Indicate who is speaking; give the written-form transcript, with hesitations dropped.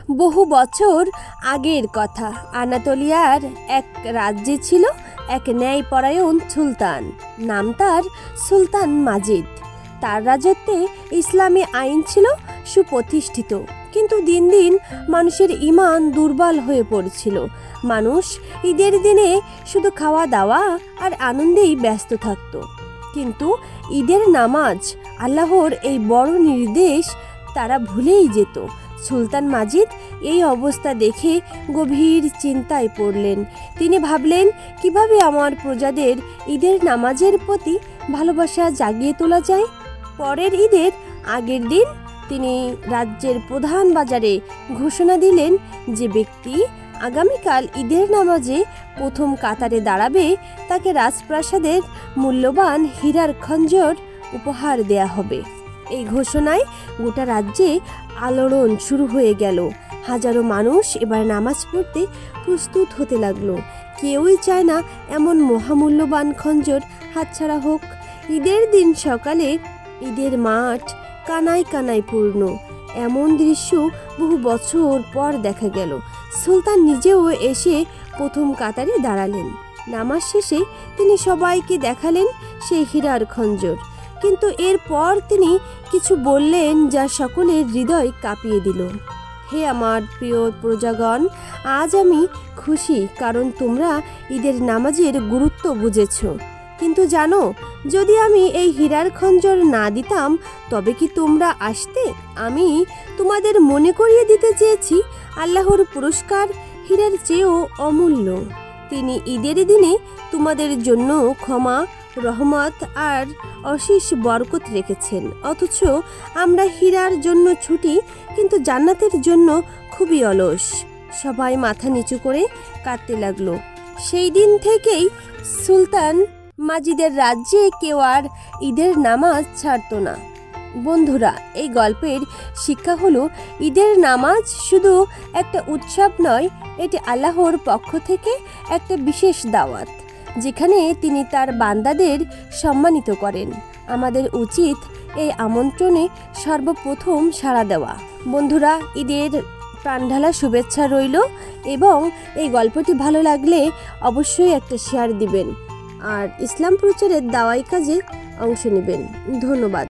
Speaker 1: বহু বছর আগের কথা। আনাতোলিয়ার এক রাজ্যে ছিল এক ন্যায়পরায়ণ সুলতান। নাম তার সুলতান মাজিদ। তার রাজত্বে ইসলামী আইন ছিল সুপ্রতিষ্ঠিত, কিন্তু দিন দিন মানুষের ঈমান দুর্বল হয়ে পড়ছিল। মানুষ ঈদের দিনে শুধু খাওয়া দাওয়া আর আনন্দেই ব্যস্ত থাকত, কিন্তু ঈদের নামাজ, আল্লাহর এই বড় নির্দেশ তারা ভুলেই যেত। সুলতান মাজিদ এই অবস্থা দেখে গভীর চিন্তায় পড়লেন। তিনি ভাবলেন, কিভাবে আমার প্রজাদের ঈদের নামাজের প্রতি ভালোবাসা জাগিয়ে তোলা যায়। পরের ঈদের আগের দিন তিনি রাজ্যের প্রধান বাজারে ঘোষণা দিলেন, যে ব্যক্তি আগামীকাল ঈদের নামাজে প্রথম কাতারে দাঁড়াবে তাকে রাজপ্রাসাদের মূল্যবান হীরার খঞ্জর উপহার দেয়া হবে। এই ঘোষণায় গোটা রাজ্যে আলোড়ন শুরু হয়ে গেল। হাজারো মানুষ এবার নামাজ পড়তে প্রস্তুত হতে লাগলো। কেউই চায় না এমন মহামূল্যবান খঞ্জর হাতছাড়া হোক। ঈদের দিন সকালে ঈদের মাঠ কানায় কানায় পূর্ণ। এমন দৃশ্য বহু বছর পর দেখা গেল। সুলতান নিজেও এসে প্রথম কাতারে দাঁড়ালেন। নামাজ শেষে তিনি সবাইকে দেখালেন সেই হীরার খঞ্জর, কিন্তু এরপর তিনি কিছু বললেন যা সকলের হৃদয় কাঁপিয়ে দিল। হে আমার প্রিয় প্রজাগণ, আজ আমি খুশি, কারণ তোমরা ঈদের নামাজের গুরুত্ব বুঝেছ। কিন্তু জানো, যদি আমি এই হীরার খঞ্জর না দিতাম তবে কি তোমরা আসতে? আমি তোমাদের মনে করিয়ে দিতে চেয়েছি, আল্লাহর পুরস্কার হীরার চেয়েও অমূল্য। তিনি ঈদের দিনে তোমাদের জন্য ক্ষমা, রহমত আর অশেষ বরকত রেখেছেন। অথচ আমরা হীরার জন্য ছুটি, কিন্তু জান্নাতের জন্য খুবই অলস। সবাই মাথা নিচু করে কাঁদতে লাগলো। সেই দিন থেকেই সুলতান মাজিদের রাজ্যে কেউ আর ঈদের নামাজ ছাড়তো না। বন্ধুরা, এই গল্পের শিক্ষা হলো, ঈদের নামাজ শুধু একটা উৎসব নয়, এটি আল্লাহর পক্ষ থেকে একটা বিশেষ দাওয়াত, যেখানে তিনি তার বান্দাদের সম্মানিত করেন। আমাদের উচিত এই আমন্ত্রণে সর্বপ্রথম সাড়া দেওয়া। বন্ধুরা, ঈদের প্রাণঢালা শুভেচ্ছা রইল, এবং এই গল্পটি ভালো লাগলে অবশ্যই একটা শেয়ার দিবেন আর ইসলাম প্রচারের দাওয়াই কাজে অংশ নেবেন। ধন্যবাদ।